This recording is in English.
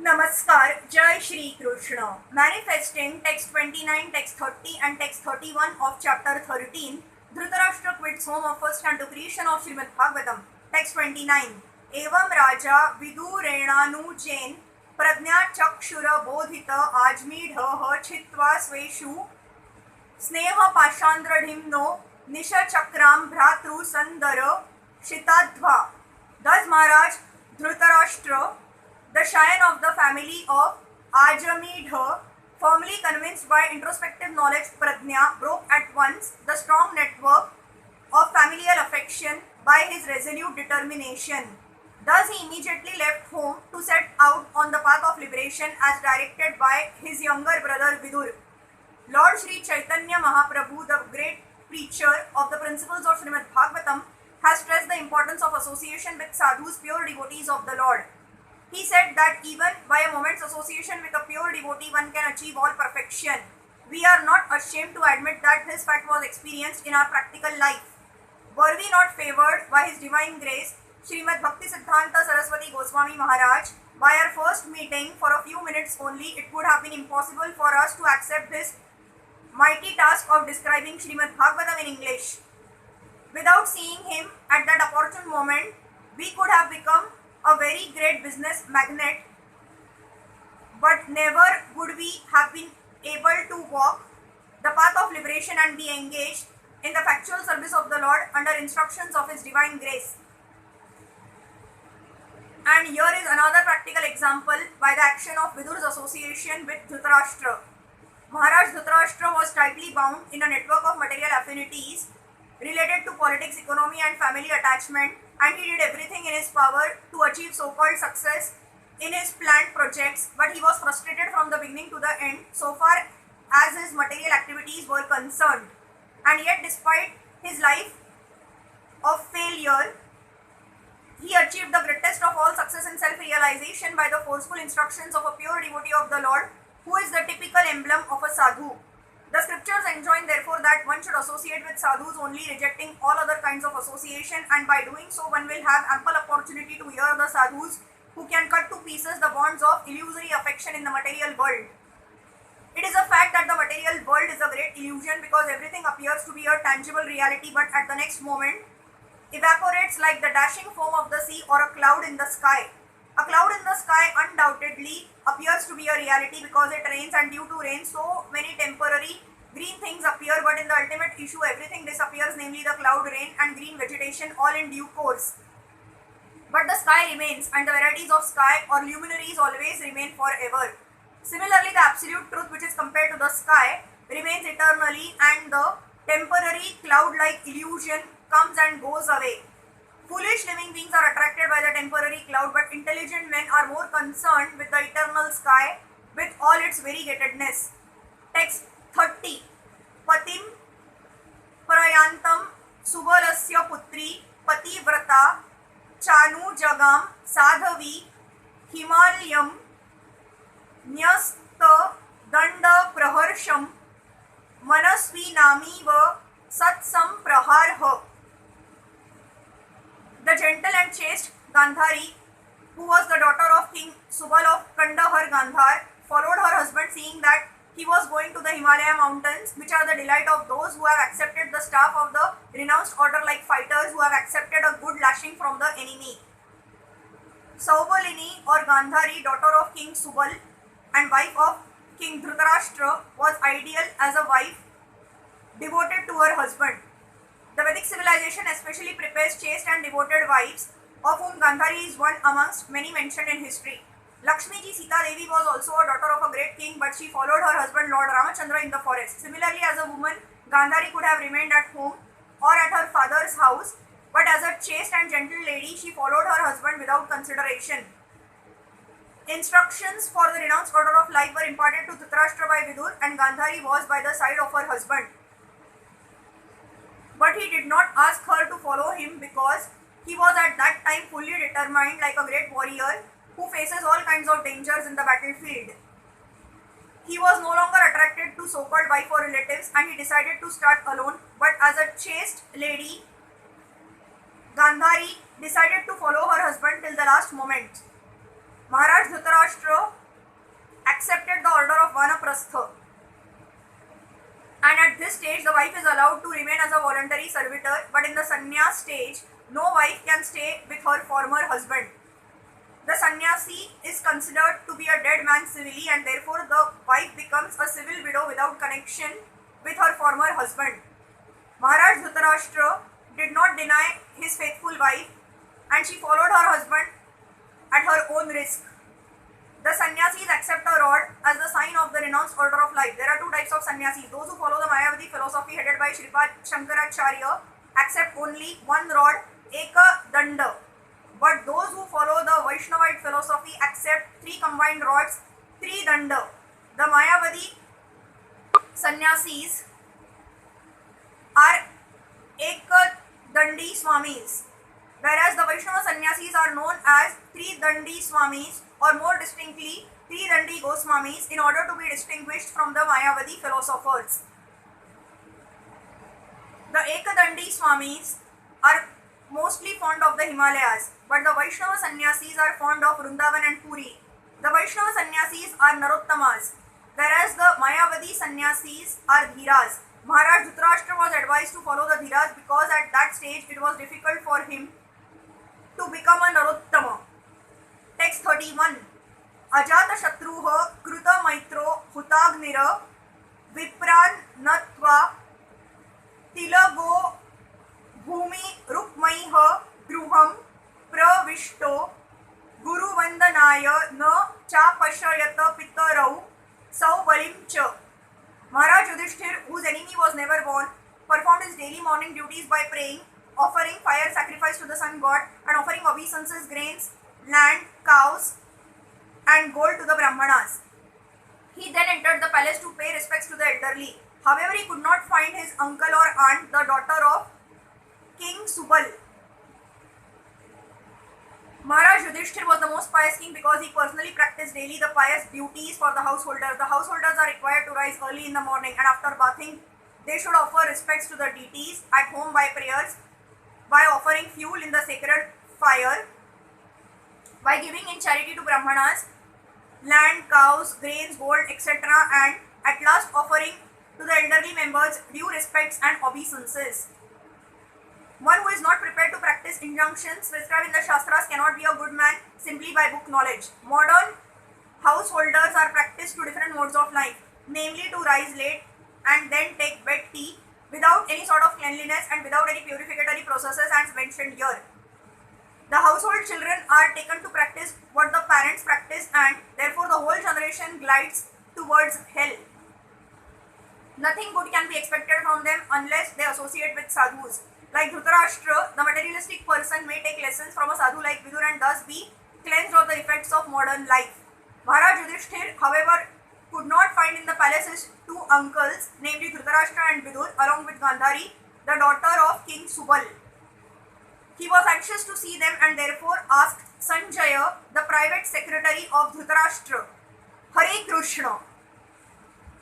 Namaskar, Jai Shri Krishna. Manifesting text 29, text 30 and text 31 of chapter 13, Dhritarashtra quits home offers and to creation of Srimad Bhagavatam. Text 29. Evam Raja Vidurenanujjain Prajna Chakshura Bodhita Ajmeedha Chitva Sveshu Sneha Pashandradhimno Nisha Chakram Bhratru Sandara Shitadva. Thus Maharaj Dhritarashtra, the scion of the family of Ajamedha, firmly convinced by introspective knowledge Prajna, broke at once the strong network of familial affection by his resolute determination. Thus he immediately left home to set out on the path of liberation as directed by his younger brother Vidur. Lord Sri Chaitanya Mahaprabhu, the great preacher of the principles of Srimad Bhagavatam, has stressed the importance of association with sadhus, pure devotees of the Lord. He said that even by a moment's association with a pure devotee, one can achieve all perfection. We are not ashamed to admit that this fact was experienced in our practical life. Were we not favored by His divine grace, Srimad Bhakti Siddhanta Saraswati Goswami Maharaj, by our first meeting for a few minutes only, it would have been impossible for us to accept this mighty task of describing Srimad Bhagavatam in English. Without seeing him at that opportune moment, we could have become a very great business magnate, but never would we have been able to walk the path of liberation and be engaged in the factual service of the Lord under instructions of His divine grace. And here is another practical example by the action of Vidur's association with Dhritarashtra. Maharaj Dhritarashtra was tightly bound in a network of material affinities related to politics, economy and family attachment, and he did everything in his power to achieve so-called success in his planned projects, but he was frustrated from the beginning to the end so far as his material activities were concerned. And yet, despite his life of failure, he achieved the greatest of all success in self-realization by the forceful instructions of a pure devotee of the Lord, who is the typical emblem of a sadhu. The scriptures enjoin therefore that one should associate with sadhus only, rejecting all other kinds of association, and by doing so one will have ample opportunity to hear the sadhus who can cut to pieces the bonds of illusory affection in the material world. It is a fact that the material world is a great illusion because everything appears to be a tangible reality, but at the next moment evaporates like the dashing foam of the sea or a cloud in the sky. A cloud in the sky undoubtedly appears to be a reality because it rains, and due to rain so many temporary green things appear, but in the ultimate issue everything disappears, namely the cloud, rain and green vegetation, all in due course. But the sky remains, and the varieties of sky or luminaries always remain forever. Similarly, the absolute truth, which is compared to the sky, remains eternally, and the temporary cloud-like illusion comes and goes away. Foolish living beings are attracted by the temporary cloud, but intelligent men are more concerned with the eternal sky with all its variegatedness. Text 30. Patim prayantam subalasya putri pativrata chanu jagam sadhavi himalayam nyasta danda praharsham manasvi namiva satsam praharha. The gentle and chaste Gandhari, who was the daughter of King Subal of Kandahar Gandhar, followed her husband, seeing that he was going to the Himalaya mountains, which are the delight of those who have accepted the staff of the renounced order, like fighters who have accepted a good lashing from the enemy. Saubalini or Gandhari, daughter of King Subal and wife of King Dhritarashtra, was ideal as a wife devoted to her husband. The Vedic civilization especially prepares chaste and devoted wives, of whom Gandhari is one amongst many mentioned in history. Lakshmiji Sita Devi was also a daughter of a great king, but she followed her husband Lord Ramachandra in the forest. Similarly, as a woman, Gandhari could have remained at home or at her father's house, but as a chaste and gentle lady, she followed her husband without consideration. Instructions for the renounced order of life were imparted to Dhritarashtra by Vidur, and Gandhari was by the side of her husband. But he did not ask her to follow him because he was at that time fully determined, like a great warrior who faces all kinds of dangers in the battlefield. He was no longer attracted to so-called wife or relatives, and he decided to start alone. But as a chaste lady, Gandhari decided to follow her husband till the last moment. Maharaj Dhritarashtra accepted the order of Vanaprastha, and at this stage the wife is allowed to remain as a voluntary servitor, but in the sannyas stage no wife can stay with her former husband. The sannyasi is considered to be a dead man civilly, and therefore the wife becomes a civil widow without connection with her former husband. Maharaj Dhritarashtra did not deny his faithful wife, and she followed her husband at her own risk. The sannyasis accept a rod as the sign of the renounced order of life. There are two types of sannyasis. Those who follow the Mayavadi philosophy headed by Shripad Shankaracharya accept only one rod, Eka Danda. But those who follow the Vaishnavite philosophy accept three combined rods, Tri Danda. The Mayavadi sannyasis are Ekadandi Swamis, whereas the Vaishnava sannyasis are known as Tridandi Swamis, or more distinctly Tridandi Goswamis, in order to be distinguished from the Mayavadi philosophers. The Ekadandi Swamis are mostly fond of the Himalayas, but the Vaishnava sannyasis are fond of Vrindavan and Puri. The Vaishnava sannyasis are Narottamas, whereas the Mayavadi sannyasis are Dhiras. Maharaj Dhritarashtra was advised to follow the Dhiras because at that stage it was difficult for him to become a Narottama. Text 31. Ajata Shatruha Kruta Maitro Hutagnira Vipran Natva Tilago Bhumi Rukmaiha Gruham Pravishto Guru Vandanaya Na Chapashayata Pitarau Saubalim Cha. Maharaj Yudhishthir, whose enemy was never born, performed his daily morning duties by praying, offering fire sacrifice to the sun god, and offering obeisances, grains, land, cows, and gold to the Brahmanas. He then entered the palace to pay respects to the elderly. However, he could not find his uncle or aunt, the daughter of King Subal. Maharaj Yudhishthir was the most pious king because he personally practiced daily the pious duties for the householders. The householders are required to rise early in the morning, and after bathing, they should offer respects to the deities at home by prayers, by offering fuel in the sacred fire, by giving in charity to Brahmanas, land, cows, grains, gold, etc., and at last offering to the elderly members due respects and obeisances. One who is not prepared to practice injunctions prescribed in the Shastras cannot be a good man simply by book knowledge. Modern householders are practiced to different modes of life, namely to rise late and then take wet tea without any sort of cleanliness and without any purificatory processes as mentioned here. The household children are taken to practice what the parents practice, and therefore the whole generation glides towards hell. Nothing good can be expected from them unless they associate with sadhus. Like Dhritarashtra, the materialistic person may take lessons from a sadhu like Vidur and thus be cleansed of the effects of modern life. Maharaj Yudhishthir, however, could not find in the palace his two uncles, namely Dhritarashtra and Vidur, along with Gandhari, the daughter of King Subal. He was anxious to see them and therefore asked Sanjaya, the private secretary of Dhritarashtra, Hare Krishna,